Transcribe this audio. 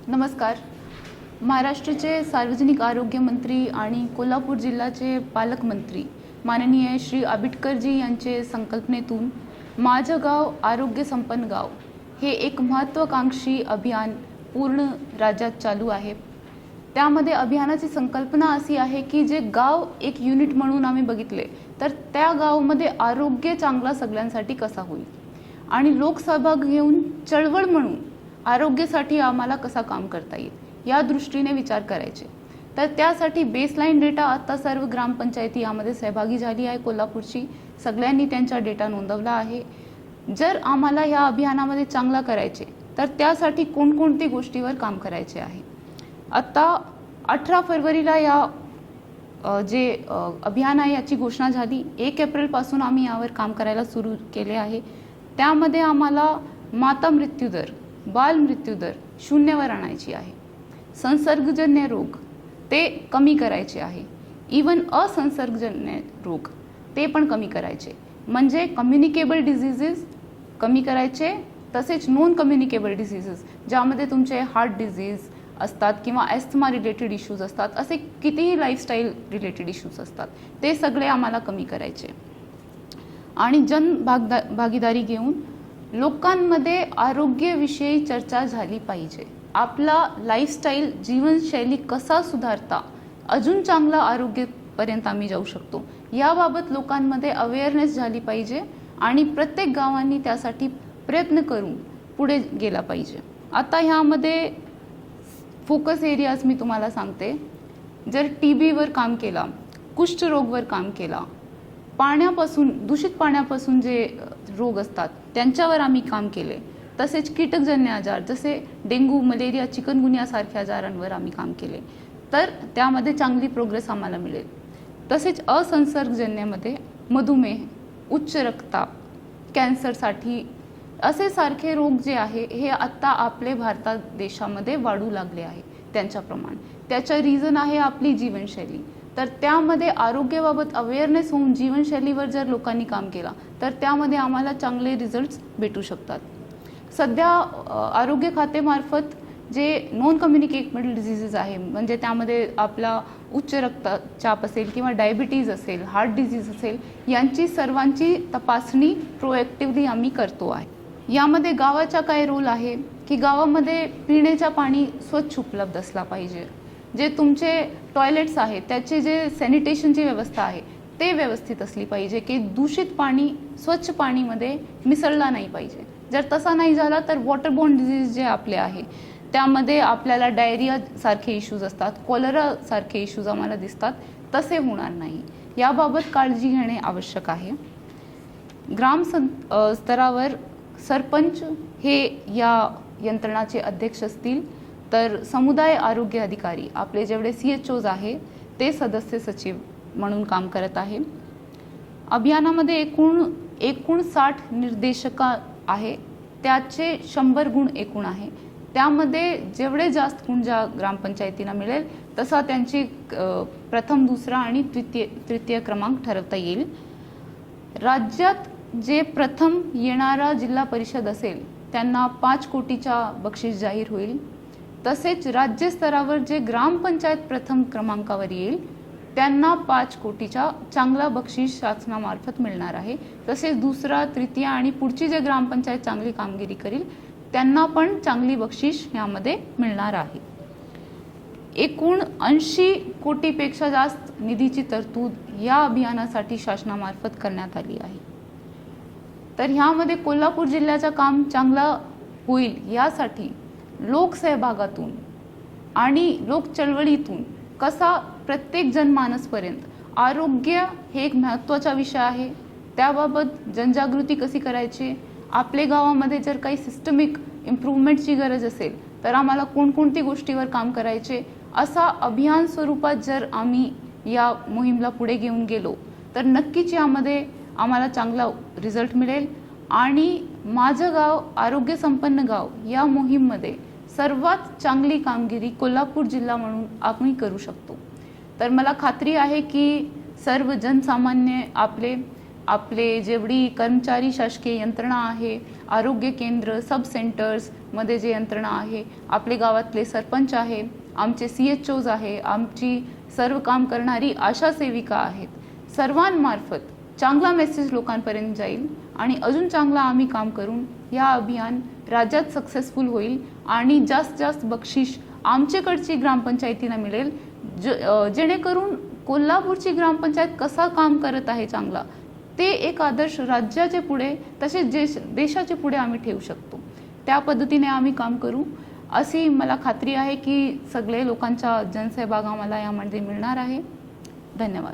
नमस्कार. महाराष्ट्राचे सार्वजनिक आरोग्य मंत्री आणि कोल्हापूर जिल्ह्याचे पालकमंत्री माननीय श्री आबिटकरजी यांचे संकल्पनेतून माझं गाव आरोग्य संपन्न गाव हे एक महत्त्वाकांक्षी अभियान पूर्ण राज्यात चालू आहे. त्यामध्ये अभियानाची संकल्पना अशी आहे की जे गाव एक युनिट म्हणून आम्ही बघितले तर त्या गावामध्ये आरोग्य चांगला सगळ्यांसाठी कसा होईल आणि लोकसहभाग घेऊन चळवळ म्हणून आरोग्यासाठी आम्हाला कसा काम करता येईल या दृष्टीने विचार करायचे. तर त्यासाठी बेसलाईन डेटा आता सर्व ग्रामपंचायती यामध्ये सहभागी झाली आहे. कोल्हापूरची सगळ्यांनी त्यांचा डेटा नोंदवला आहे. जर आम्हाला या अभियानामध्ये चांगला करायचे तर त्यासाठी कोणकोणती गोष्टीवर काम करायचे आहे. आता 18 फरवरीला या जे अभियान आहे याची घोषणा झाली. 1 एप्रिलपासून आम्ही यावर काम करायला सुरू केले आहे. त्यामध्ये आम्हाला माता मृत्यूदर, बाल मृत्यूदर 0वर आणायची आहे. संसर्गजन्य रोग ते कमी करायचे आहे. इवन असंसर्गजन्य रोग ते पण कमी करायचे. म्हणजे कम्युनिकेबल डिझीजेस कमी करायचे. तसेच नॉन कम्युनिकेबल डिझीजेस ज्यामध्ये तुमचे हार्ट डिझीज असतात किंवा ॲस्थमा रिलेटेड इश्यूज असतात, असे कितीही लाईफस्टाईल रिलेटेड इश्यूज असतात, ते सगळे आम्हाला कमी करायचे. आणि भागीदारी घेऊन लोकांमध्ये आरोग्याविषयी चर्चा झाली पाहिजे. आपला लाईफस्टाईल जीवनशैली कसा सुधारता अजून चांगला आरोग्यापर्यंत आम्ही जाऊ शकतो याबाबत लोकांमध्ये अवेअरनेस झाली पाहिजे आणि प्रत्येक गावांनी त्यासाठी प्रयत्न करून पुढे गेला पाहिजे. आता ह्यामध्ये फोकस एरियाज मी तुम्हाला सांगते. जर TBवर काम केला, कुष्ठरोगवर काम केला, पाण्यापासून दूषित पाण्यापासून जे रोग असतात त्यांच्यावर आम्ही काम केले. तसेच कीटकजन्य आजार जसे डेंग्यू, मलेरिया, चिकनगुनिया सारख्या आजारांवर आम्ही काम केले तर त्यामध्ये चांगली प्रोग्रेस आम्हाला मिळेल. तसेच असंसर्गजन्यमध्ये मधुमेह, उच्च रक्तदाब, कॅन्सरसाठी असे सारखे रोग जे आहे हे आत्ता आपले भारतात देशामध्ये वाढू लागले आहे. त्यांच्या प्रमाण त्याचं रिझन आहे आपली जीवनशैली. तर त्यामध्ये आरोग्याबाबत अवेअरनेस होऊन जीवनशैलीवर जर लोकांनी काम केला तर त्यामध्ये आम्हाला चांगले रिझल्ट्स भेटू शकतात. सध्या आरोग्य खातेमार्फत जे नॉन कम्युनिकेबल डिझीजेस आहे म्हणजे त्यामध्ये आपला उच्च रक्तचाप असेल किंवा डायबिटीज असेल, हार्ट डिझीज असेल, यांची सर्वांची तपासणी प्रोएक्टिव्हली आम्ही करतो आहे. यामध्ये गावाचा काय रोल आहे की गावामध्ये पिण्याचा पाणी स्वच्छ उपलब्ध असला पाहिजे. जे तुमचे टॉयलेट्स आहेत त्याचे जे सॅनिटेशनची व्यवस्था आहे ते व्यवस्थित असली पाहिजे की दूषित पाणी स्वच्छ पाणीमध्ये मिसळला नाही पाहिजे. जर तसा नाही झाला तर वॉटरबोर्न डिझीज जे आपले आहे त्यामध्ये आपल्याला डायरिया सारखे इश्यूज असतात, कॉलरा सारखे इश्यूज आम्हाला दिसतात, तसे होणार नाही याबाबत काळजी घेणे आवश्यक आहे. ग्राम स्तरावर सरपंच हे या यंत्रणाचे अध्यक्ष असतील तर समुदाय आरोग्य अधिकारी आपले जेवढे CHOs आहे ते सदस्य सचिव म्हणून काम करत आहे. अभियानामध्ये एकूण 60 निर्देशका आहे. त्याचे 100 गुण एकूण आहे. त्यामध्ये जेवढे जास्त गुण ज्या ग्रामपंचायतींना मिळेल तसा त्यांची प्रथम, दुसरा आणि तृतीय क्रमांक ठरवता येईल. राज्यात जे प्रथम येणारा जिल्हा परिषद असेल त्यांना 5 कोटीचा बक्षीस जाहीर होईल. तसेच राज्य स्तरावर जे ग्रामपंचायत प्रथम क्रमांकावर येईल त्यांना 5 कोटीचा चांगला बक्षीस शासनामार्फत मिळणार आहे. तसेच दुसरा, तृतीय आणि पुढची जे ग्रामपंचायत चांगली कामगिरी करेल त्यांना पण चांगली बक्षीस यामध्ये मिळणार आहे. एकूण 80 कोटीपेक्षा जास्त निधीची तरतूद या अभियानासाठी शासनामार्फत करण्यात आली आहे. तर ह्यामध्ये कोल्हापूर जिल्ह्याचं काम चांगला होईल यासाठी लोकसहभागातून आणि लोक चळवळीतून कसा प्रत्येक जनमानसपर्यंत आरोग्य हे एक महत्त्वाचा विषय आहे त्याबाबत जनजागृती कशी करायची, आपल्या गावामध्ये जर काही सिस्टमिक इम्प्रूव्हमेंटची गरज असेल तर आम्हाला कोणकोणती गोष्टीवर काम करायचे, असा अभियान स्वरूपात जर आम्ही या मोहीमला पुढे घेऊन गेलो तर नक्कीच यामध्ये आम्हाला चांगला रिझल्ट मिळेल. आणि माझं गाव आरोग्य संपन्न गाव या मोहीममध्ये सर्वात चांगली कामगिरी कोल्हापूर जिल्हा म्हणून आम्ही करू शकतो. तर मला खात्री आहे की सर्व जनसामान्य आपले आपले जेवढी कर्मचारी शासकीय यंत्रणा आहे, आरोग्य केंद्र, सब सेंटर्समध्ये जे यंत्रणा आहे, आपले गावातले सरपंच आहे, आमचे CHOs आहे, आमची सर्व काम करणारी आशा सेविका आहेत, सर्वांमार्फत चांगला मेसेज लोकांपर्यंत जाईल आणि अजून चांगला आम्ही काम करून या अभियान राज्यात सक्सेसफुल होईल आणि जास्त बक्षीस आमच्याकडची ग्रामपंचायतींना मिळेल, जेणेकरून कोल्हापूरची ग्रामपंचायत कसा काम करत आहे चांगला ते एक आदर्श राज्याचे पुढे तसेच देशाचे पुढे आम्ही ठेवू शकतो. त्या पद्धतीने आम्ही काम करू अशी मला खात्री आहे की सगळे लोकांचा जनसहभाग आम्हाला यामध्ये मिळणार आहे. धन्यवाद.